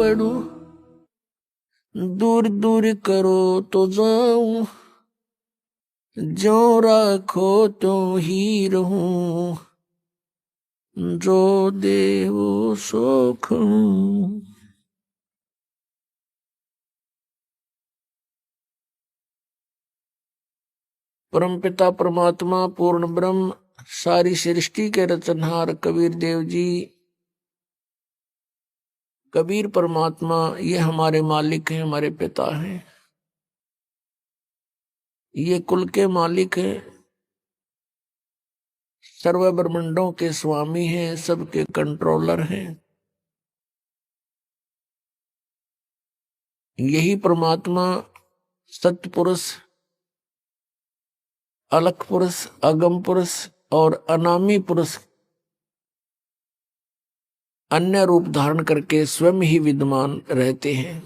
बढ़ूं, दूर दूर करो तो जाऊं, जो राखो तो ही रहूं, जो दे वो सुख। परमपिता परमात्मा पूर्ण ब्रह्म सारी सृष्टि के रचनहार कबीर देव जी, कबीर परमात्मा ये हमारे मालिक हैं, हमारे पिता हैं, ये कुल के मालिक हैं, सर्व ब्रह्मांडों के स्वामी हैं, सबके कंट्रोलर हैं। यही परमात्मा सत्पुरुष, अलख पुरुष, अगम पुरुष और अनामी पुरुष अन्य रूप धारण करके स्वयं ही विद्यमान रहते हैं।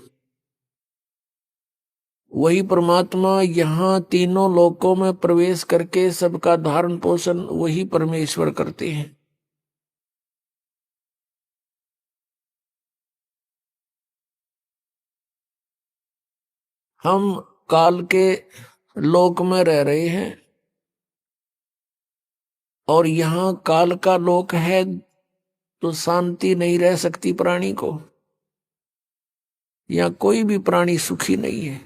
वही परमात्मा यहाँ तीनों लोकों में प्रवेश करके सबका धारण पोषण वही परमेश्वर करते हैं। हम काल के लोक में रह रहे हैं और यहाँ काल का लोक है तो शांति नहीं रह सकती प्राणी को। यहाँ कोई भी प्राणी सुखी नहीं है।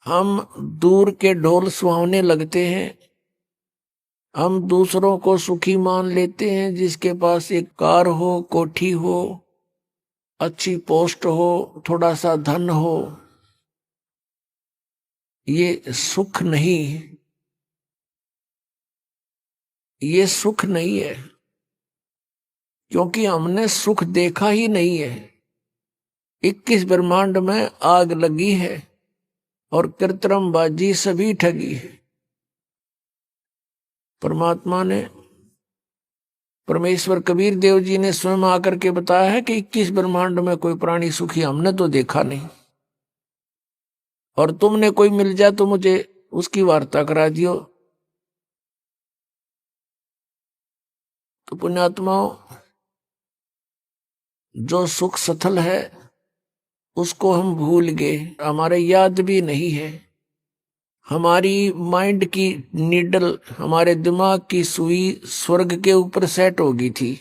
हम दूर के ढोल सुहावने लगते हैं, हम दूसरों को सुखी मान लेते हैं, जिसके पास एक कार हो, कोठी हो, अच्छी पोस्ट हो, थोड़ा सा धन हो। ये सुख नहीं, ये सुख नहीं है, क्योंकि हमने सुख देखा ही नहीं है। 21 ब्रह्मांड में आग लगी है और कृत्रिम बाजी सभी ठगी है। परमात्मा ने, परमेश्वर कबीर देव जी ने स्वयं आकर के बताया है कि 21 ब्रह्मांड में कोई प्राणी सुखी हमने तो देखा नहीं, और तुमने कोई मिल जाए तो मुझे उसकी वार्ता करा दियो। तो पुण्यात्माओं, जो सुख सथल है उसको हम भूल गए, हमारे याद भी नहीं है। हमारी माइंड की नीडल, हमारे दिमाग की सुई स्वर्ग के ऊपर सेट हो गई थी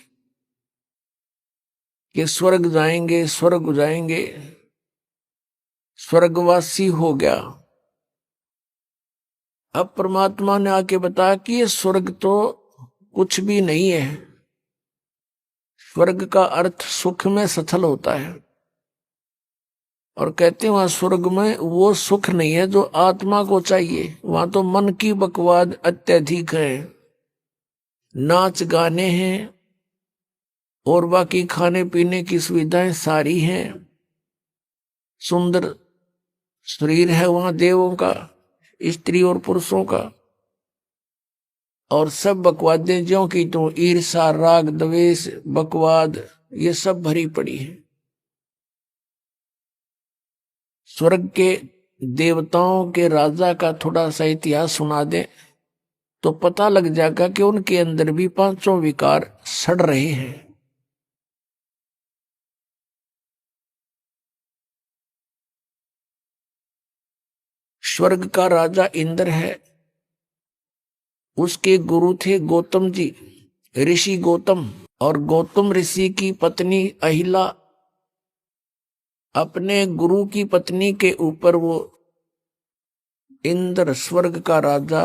कि स्वर्ग जाएंगे, स्वर्ग जाएंगे, स्वर्गवासी हो गया। अब परमात्मा ने आके बताया कि ये स्वर्ग तो कुछ भी नहीं है। स्वर्ग का अर्थ सुख में सथल होता है, और कहते हैं वहां स्वर्ग में वो सुख नहीं है जो आत्मा को चाहिए। वहां तो मन की बकवाद अत्यधिक है, नाच गाने हैं और बाकी खाने पीने की सुविधाएं सारी हैं, सुंदर शरीर है वहां देवों का, स्त्री और पुरुषों का, और सब बकवादें ज्यों की तो ईर्षा, राग, द्वेष, बकवाद ये सब भरी पड़ी है। स्वर्ग के देवताओं के राजा का थोड़ा सा इतिहास सुना दे तो पता लग जाएगा कि उनके अंदर भी पांचों विकार सड़ रहे हैं। स्वर्ग का राजा इंद्र है, उसके गुरु थे गौतम जी, ऋषि गौतम, और गौतम ऋषि की पत्नी अहिला अपने गुरु की पत्नी के ऊपर वो इंद्र स्वर्ग का राजा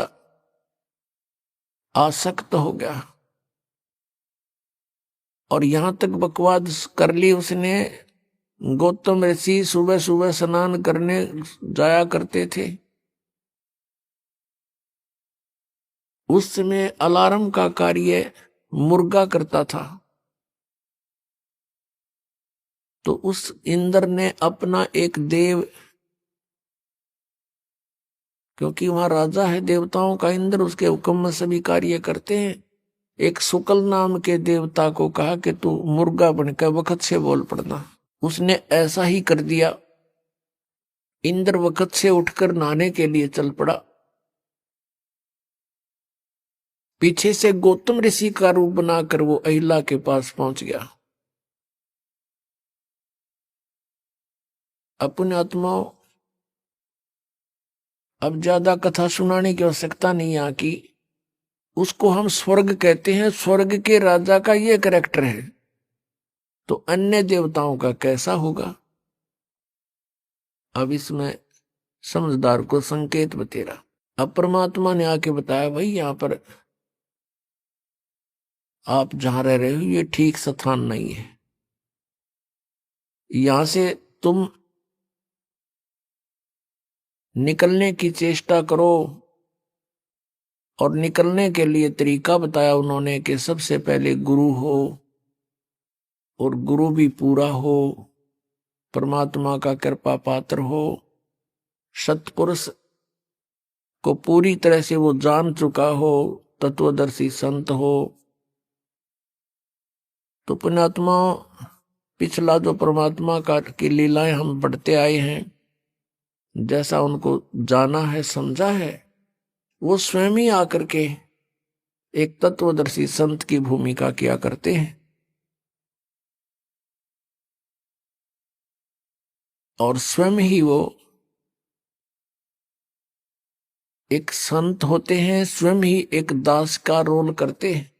आसक्त हो गया, और यहां तक बकवाद कर ली उसने। गौतम ऋषि सुबह सुबह स्नान करने जाया करते थे, उस समय अलार्म का कार्य मुर्गा करता था। तो उस इंद्र ने अपना एक देव, क्योंकि वहां राजा है देवताओं का इंद्र, उसके हुक्म में सभी कार्य करते हैं, एक शुक्ल नाम के देवता को कहा कि तू मुर्गा बनकर वक्त से बोल पड़ना। उसने ऐसा ही कर दिया। इंद्र वक्त से उठकर नहाने के लिए चल पड़ा। पीछे से गौतम ऋषि का रूप बनाकर वो अहिला के पास पहुंच गया। अपने आत्माओं, अब ज्यादा कथा सुनाने की आवश्यकता नहीं यहाँ की। उसको हम स्वर्ग कहते हैं, स्वर्ग के राजा का ये कैरेक्टर है, तो अन्य देवताओं का कैसा होगा। अब इसमें समझदार को संकेत बतेरा। अब परमात्मा ने आके बताया, भाई यहाँ पर आप जहां रह रहे हो ये ठीक स्थान नहीं है, यहां से तुम निकलने की चेष्टा करो। और निकलने के लिए तरीका बताया उन्होंने कि सबसे पहले गुरु हो, और गुरु भी पूरा हो, परमात्मा का कृपा पात्र हो, सत्पुरुष को पूरी तरह से वो जान चुका हो, तत्वदर्शी संत हो। तो पुण्यात्मा, पिछला जो परमात्मा का की लीलाएं हम पढ़ते आए हैं, जैसा उनको जाना है, समझा है, वो स्वयं ही आकर के एक तत्वदर्शी संत की भूमिका किया करते हैं। और स्वयं ही वो एक संत होते हैं, स्वयं ही एक दास का रोल करते हैं।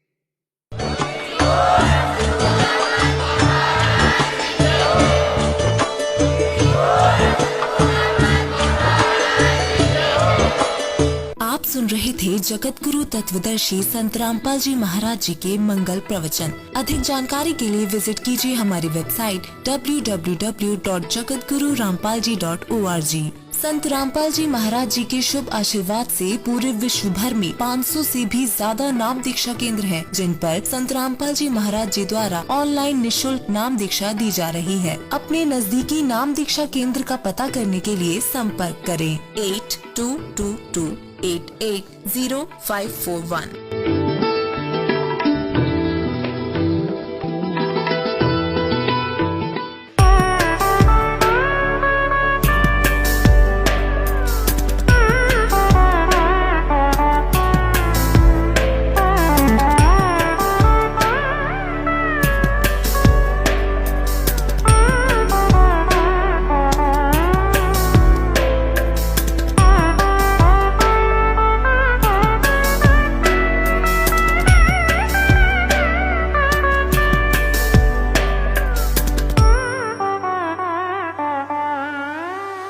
आप सुन रहे थे जगत गुरु तत्वदर्शी संत रामपाल जी महाराज जी के मंगल प्रवचन। अधिक जानकारी के लिए विजिट कीजिए हमारी वेबसाइट www.jagatgururampalji.org। संत रामपाल जी महाराज जी के शुभ आशीर्वाद से पूरे विश्व भर में 500 से भी ज्यादा नाम दीक्षा केंद्र हैं, जिन पर संत रामपाल जी महाराज जी द्वारा ऑनलाइन निशुल्क नाम दीक्षा दी जा रही है। अपने नजदीकी नाम दीक्षा केंद्र का पता करने के लिए संपर्क करें 8222880541।